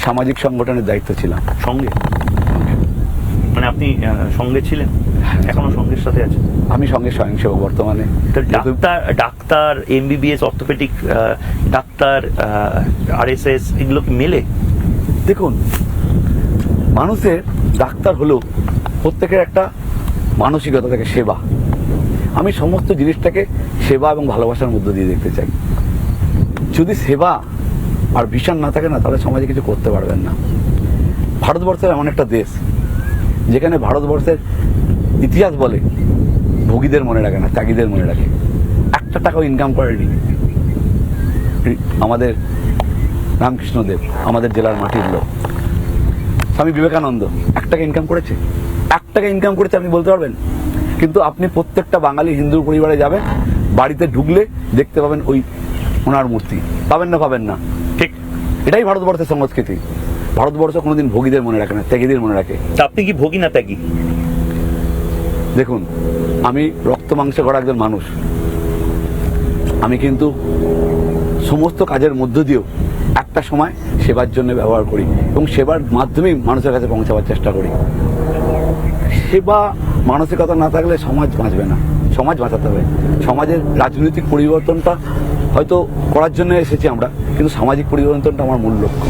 সামাজিক সংগঠনের দায়িত্ব ছিলাম। সঙ্গে মানে আপনি সঙ্গে ছিলেন, এখনো সঙ্গের সাথে আছেন? আমি সঙ্গে স্বয়ংসেবক বর্তমানে। Doctor MBBS orthopaedic doctor RSS এগুলো কি মেলে? দেখুন, মানুষের ডাক্তার হলেও প্রত্যেকের একটা মানসিকতা থাকে সেবা। আমি সমস্ত জিনিসটাকে সেবা এবং ভালোবাসার মধ্য দিয়ে দেখতে চাই। যদি সেবা আর ভীষণ না থাকে না, তাহলে সমাজে কিছু করতে পারবেন না। ভারতবর্ষের এমন একটা দেশ যেখানে ভারতবর্ষের ইতিহাস বলে ভোগীদের মনে রাখে না, ত্যাগীদের মনে রাখে। একটা টাকাও ইনকাম করেনি আমাদের রামকৃষ্ণদেব, আমাদের জেলার মাটির লোক। স্বামী বিবেকানন্দ 1 টাকা ইনকাম করেছে? 1 টাকা ইনকাম করেছে আপনি বলতে পারবেন? কিন্তু আপনি প্রত্যেকটা বাঙালি হিন্দু পরিবারে যাবেন, বাড়িতে ঢুকলে দেখতে পাবেন ওই ওনার মূর্তি। পাবেন না? পাবেন না। ঠিক, এটাই ভারতবর্ষের সংস্কৃতি। ভারতবর্ষ কোনোদিন ভোগীদের মনে রাখে না, ত্যাগীদের মনে রাখে। আপনি কি ভোগী না ত্যাগী? দেখুন, আমি রক্ত মাংসে গড়া একজন মানুষ। আমি কিন্তু সমস্ত কাজের মধ্য দিয়েও একটা সময় সেবার জন্য ব্যবহার করি এবং সেবার মাধ্যমেই মানুষের কাছে পৌঁছাবার চেষ্টা করি। সেবা মানসিকতা না থাকলে সমাজ বাঁচবে না। সমাজ বাঁচাতে হবে। সমাজের রাজনৈতিক পরিবর্তনটা হয়তো করার জন্য এসেছি আমরা, কিন্তু সামাজিক পরিবর্তনটা আমার মূল লক্ষ্য।